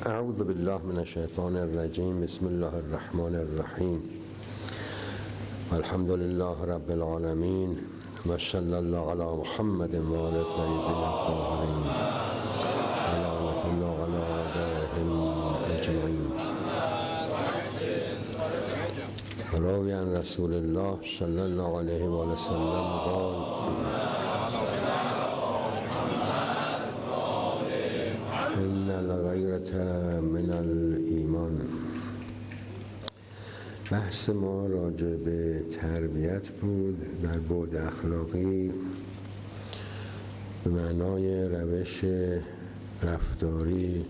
اعوذ بالله من الشیطان الرجیم. بسم الله الرحمن الرحیم. الحمد لله رب العالمین و صلی الله علی محمد و آل الطیبین الطاهرین و لعنة الله علی اعدائهم اجمعین. راوی عن رسول الله صلی الله علیه و آله وسلم قال: ان الغیرة من الایمان. بحث ما راجع به تربیت بود در بعد اخلاقی به معنای روش رفتاری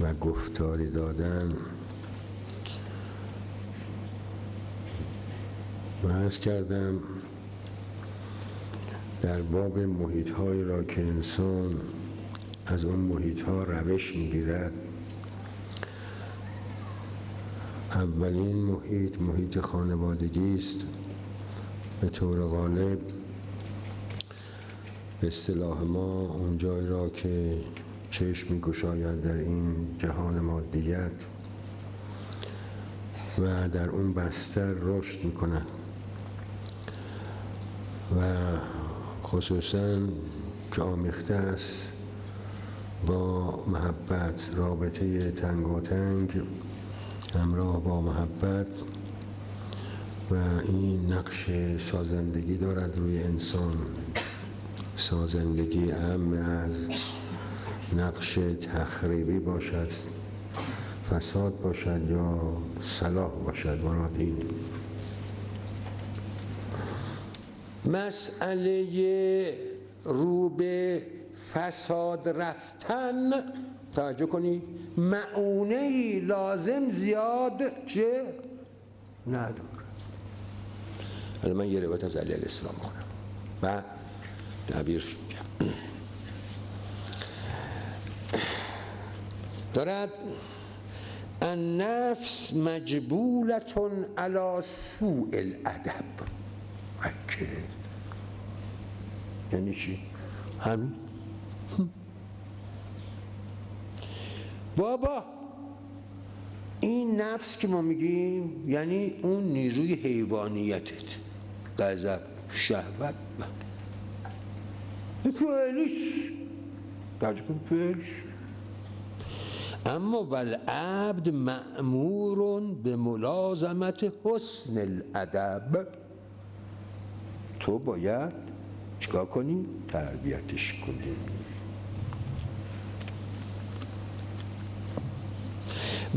و گفتاری دادن. و عرض کردم در باب محیط هایی را که انسان از اون محیط ها روش میگیرد، اولین محیط خانوادگی است. به طور غالب به اصطلاح ما اون جایی را که چشم می‌گشاید در این جهان مادیت و در اون بستر رشد می‌کند و خصوصاً که آمیخته است با محبت، رابطه تنگاتنگ همراه با محبت، و این نقش سازندگی دارد روی انسان. سازندگی اهم از نقش تخریبی باشد، فساد باشد یا صلاح باشد. مراد این مسئله رو به فساد رفتن، توجه کنید، معونه‌ای لازم زیاد چه نداره. حالا من یه روایت از علی علیه السلام می‌خونم و تعبیر دارد: النفس مجبولة علی سوء الادب. مکه یعنی چی؟ همین بابا، این نفس که ما میگیم یعنی اون نیروی حیوانیتت، غضب، شهوت، فعلیش توجه کن، فعلیش. اما والعبد مأمور به ملازمت حسن الادب. تو باید چیکار کنی؟ تربیتش کنی.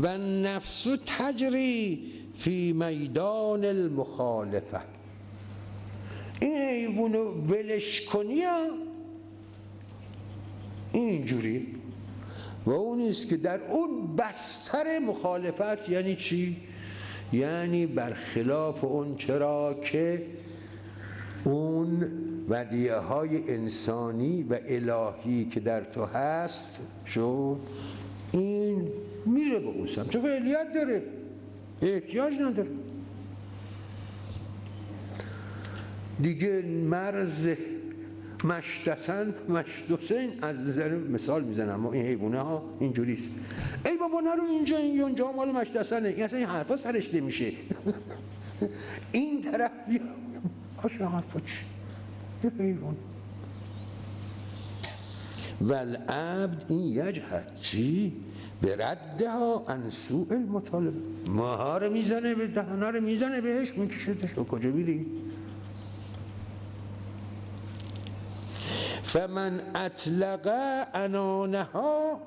و نفس تجری فی میدان المخالفه. این حیوانو ولش کنی اینجوری، و اون نیست که در اون بستر مخالفت. یعنی چی؟ یعنی برخلاف اون چرا که اون ودیعه های انسانی و الهی که در تو هست شو، این میره به اون سمت، چون فعلیت داره، احتیاج نداره دیگه. مرز مشتسن مشتسین از نظر مثال میزنم، اما این حیوانه ها اینجوریست. ای بابا نرو اینجا، اینجا مال مشتسنه، این اصلا این حرفا سرش نمیشه. این طرف بیا اصلا حرفا چی؟ یه حیوان. والعبد این یجهد چی؟ به ردها عن سوء المطالبه. ماها رو میزنه، به دهنه رو میزنه، بهش میکشدش. و کجا میری؟ فمن اطلق عنانها.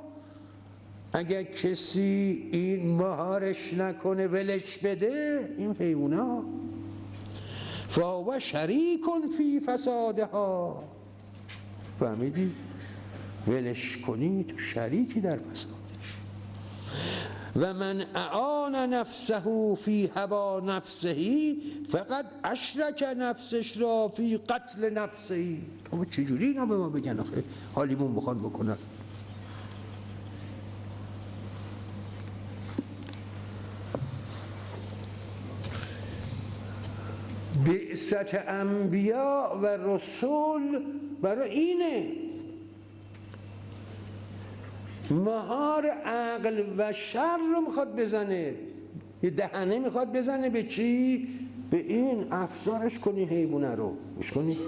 اگر کسی این مهارش نکنه، ولش بده، این حیوانه ها، فهو شریک فی فسادها. فهمیدی؟ ولش کنی تو شریکی در فسادش. و من اعان نفسه فی هوا نفسه فقد اشرک نفسش را فی قتل نفسه. اما چجوری اینا به ما بگن آخه حالیمون بخواد بکنن؟ بعثت انبیا و رسول برای اینه مهار عقل و شر رو میخواد بزنه، یه دهنه میخواد بزنه به چی؟ به این افزارش کنی حیوانه رو. گوش کنی؟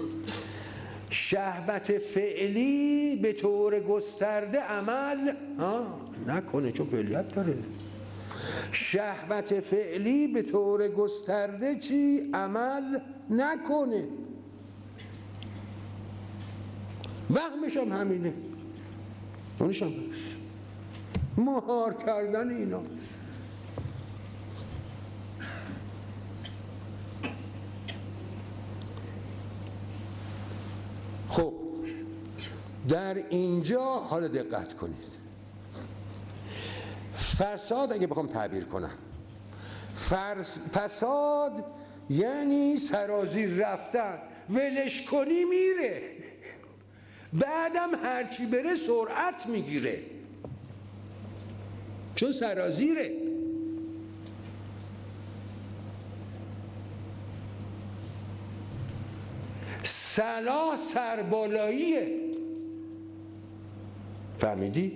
شهوت فعلی به طور گسترده عمل نکنه، چون فعلیت داره. شهوت فعلی به طور گسترده چی؟ عمل نکنه. وهمش هم همینه، اونش هم هست. مهار کردن ایناست. خب در اینجا حالا دقت کنید، فساد اگه بخوام تعبیر کنم، فساد یعنی سرازیر رفتن، ولش کنی میره، بعدم هرچی بره سرعت میگیره چون سرازیره. صلاح سربالاییه. فهمیدی؟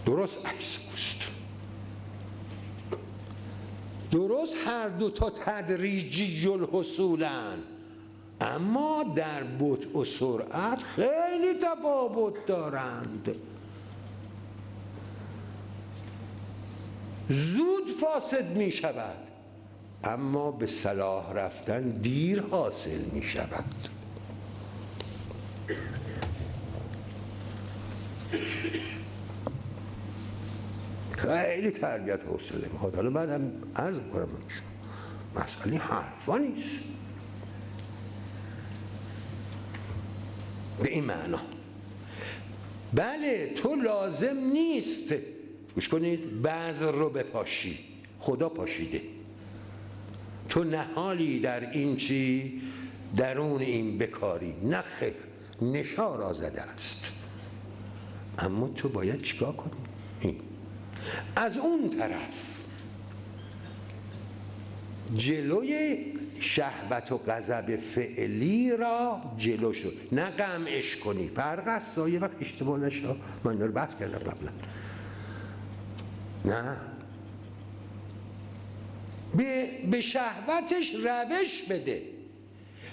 درست عکس است. درست هر دو تا تدریجی الحصولن، اما در بطء و سرعت خیلی تفاوت دارند. زود فاسد می شود، اما به صلاح رفتن دیر حاصل می شود. خیلی تربیت حوصله میخواد. حالا بعد هم عرض میکنم مسئله حرفا نیست به این معنا. بله تو لازم نیست، گوش کنید، بذر رو بپاشی، خدا پاشیده. تو نهالی در این چی؟ درون این بکاری. نه خیر، نشا را زده است، اما تو باید چیکار کنی؟ این از اون طرف جلوی شهوت و غضب فعلی را جلو شد، نه قمعش کنی. فرق است. یه وقت اشتباه نشه، من اینا رو بحث کردم قبلا. نه، به شهوتش روش بده،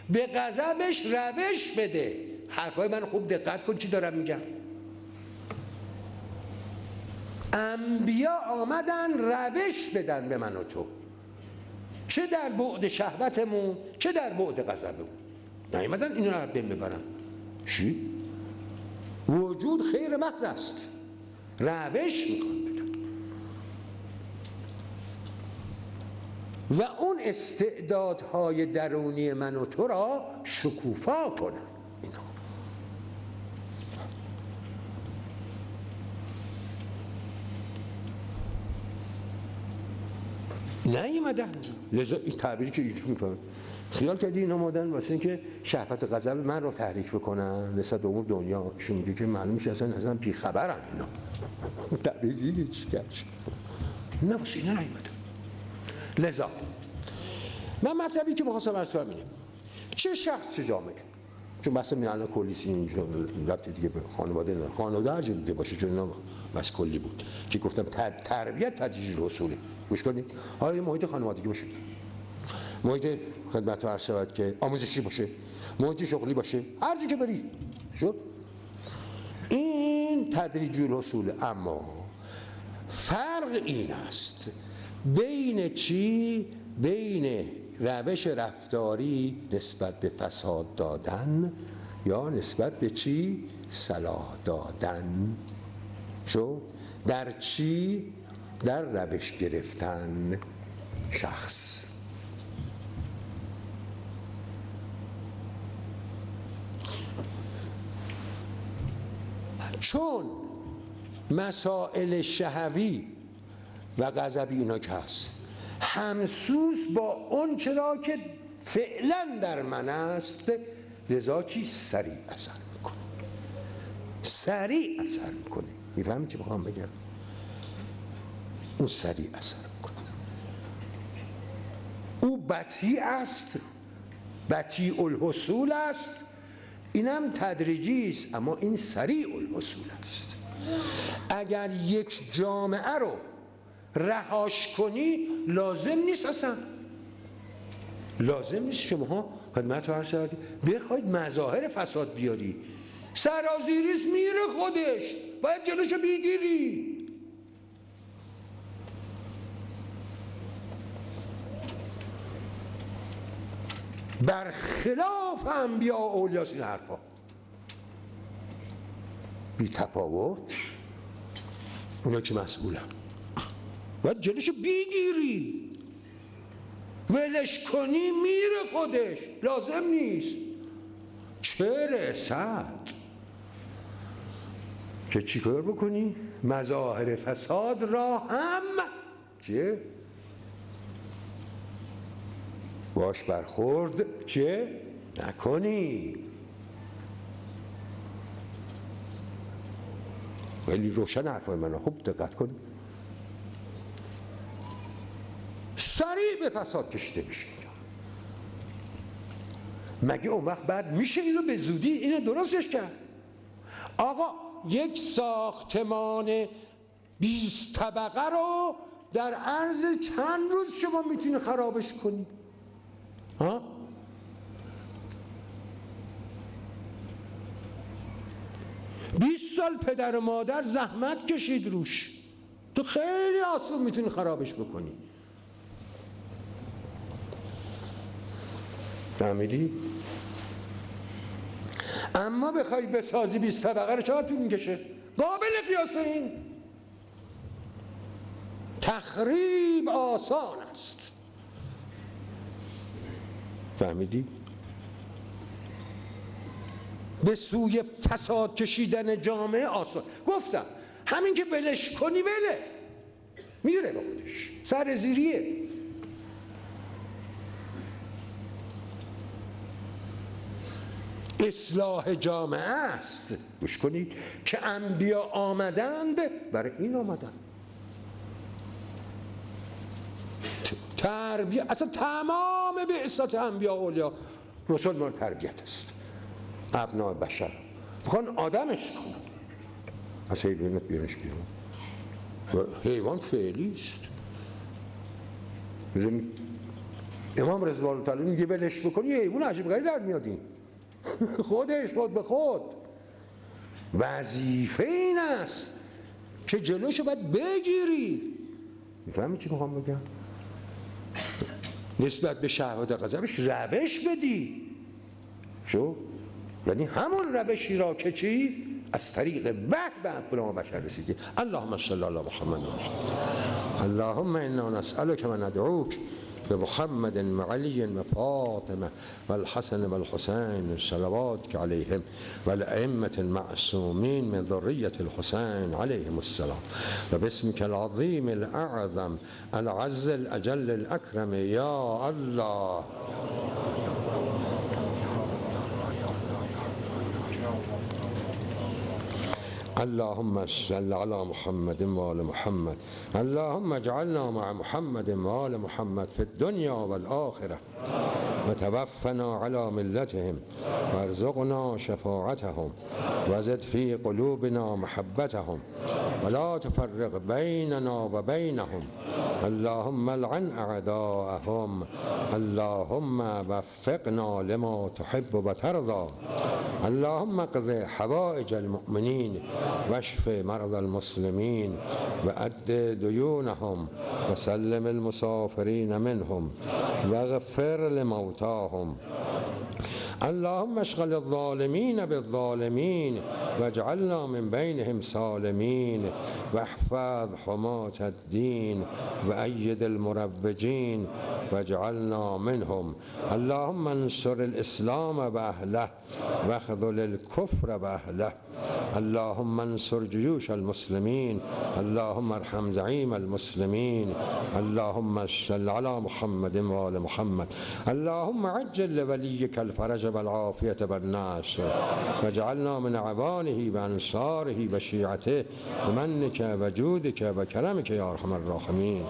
به غضبش روش بده. حرفای من خوب دقت کن چی دارم میگم. انبیا آمدن روش بدن به من و تو، چه در بعد شهوتمون چه در بعد غضبمون. نیومدن اینو رو بین ببرن. چی؟ وجود خیر محض است، روش میخوان بدن و اون استعدادهای درونی من و تو را شکوفا کنن. نیومدن. لذا این تعبیری که ایشون میکنن، خیال کردی این آمدن واسه اینکه شهوت غضب من رو تحریک بکنن نسبت به اون دنیا. ایشون میگه که معلوم میشه اصلا بیخبرن اینا. تعبیر دیگه چی کرد؟ نه واسه اینا نیومدن. لذا من مطلبی که بخواستم عرض کنم اینه، چه شخص چه جامعه، چون بحث میانه کلیسی اینجا ربط دیگه به خانواده نه، خانواده هر جا دیده باشه، چون اینا بس کلی بود که گفتم تربیت تدریج رسوله. گوش کنید، حالا یه محیط خانوادگی باشه، محیط خدمت عرض شود که آموزشی باشه، محیط شغلی باشه، هر جا که بری شد، این تدریجی رسوله. اما فرق این است بین چی؟ بین روش رفتاری نسبت به فساد دادن یا نسبت به چی؟ صلاح دادن. شو در چی؟ در روش گرفتن شخص. چون مسائل شهوی و غضبی اینا که هست همسوز با اون چرا که فعلا در من است، لذا چی؟ سریع اثر میکنه، سریع اثر میکنه. میفهمی چی بخوام بگم؟ اون سریع اثر میکنه. او بطیء است بطیء الحصول است، اینم تدریجی است، اما این سریع الحصول است. اگر یک جامعه رو رهاش کنی لازم نیست، اصلا لازم نیست شما خدمت عرض شود بخواید مظاهر فساد بیاری. سرازیریست میره خودش، باید جلوشو بگیری. برخلاف انبیاء و اولیاء این حرفا بی تفاوت، اونا که مسئولن باید جلوشو بگیری. ولش کنی میره خودش، لازم نیست. چه رسد که چیکار بکنی؟ مظاهر فساد را هم چه؟ باش برخورد چه؟ نکنی. خیلی روشن حرفای من، خوب دقت کن. سریع به فساد کشیده میشه. مگه اون وقت بعد میشه اینو به زودی اینو درستش کرد؟ آقا یک ساختمان 20 طبقه رو در عرض چند روز شما میتونی خرابش کنی؟ ها؟ بیست سال پدر و مادر زحمت کشید روش، تو خیلی آسون میتونی خرابش بکنی. فهمیدی؟ اما بخوای بسازی 20 طبقه رو چقدر طول میکشه؟ قابل قیاس این تخریب آسان است. فهمیدی؟ به سوی فساد کشیدن جامعه آسان. گفتم همین که ولش کنی وله میره به خودش، سر زیریه. اصلاح جامعه است. گوش کنید که انبیا آمدند، برای این آمدند. تربیت، اصلا تمام بعثت انبیا و اولیاء رسول ما تربیت است. ابناء بشر میخوان آدمش کنن، از حیوانات بیارنش بیرون. حیوان فعلی است. امام رضوان الله تعالی میگه ولش بکنی یه حیوان عجیب غریب در میاد. این خودش خود به خود وظیفه این است که جلوشو باید بگیری. میفهمی چی میخوام بگم؟ نسبت به شهوات غضبش روش بدی. شو؟ یعنی همون روشی را که چی؟ از طریق وحی به ابناء بشر رسیدی. اللهم صل علی محمد. اللهم انا نسألك و ندعوک بمحمد وعلي وفاطمة والحسن والحسين صلواتك عليهم والأئمة المعصومين من ذرية الحسين عليهم السلام وباسمك العظيم الأعظم العز الأجل الأكرم يا الله. اللهم صل على محمد وآل محمد. اللهم اجعلنا مع محمد وآل محمد في الدنيا والآخرة وتوفنا على ملتهم وارزقنا شفاعتهم وزد في قلوبنا محبتهم ولا تفرق بيننا وبينهم. اللهم لعن أعداءهم. اللهم وفقنا لما تحب وترضى. اللهم اقض حوائج المؤمنين واشف مرضى المسلمين وأد ديونهم وسلم المسافرين منهم واغفر لموتاهم. اللهم اشغل الظالمين بالظالمين واجعلنا من بينهم سالمين واحفظ حماة الدين وأيد المروجين واجعلنا منهم. اللهم انصر الإسلام وأهله واخذل الكفر وأهله. اللهم انصر جيوش المسلمين. اللهم ارحم زعيم المسلمين. اللهم صل على محمد وآل محمد. اللهم عجل لوليك الفرج والعافية والنصر واجعلنا من أعوانه وأنصاره وشيعته بمنك وجودك وكرمك يا أرحم الراحمين.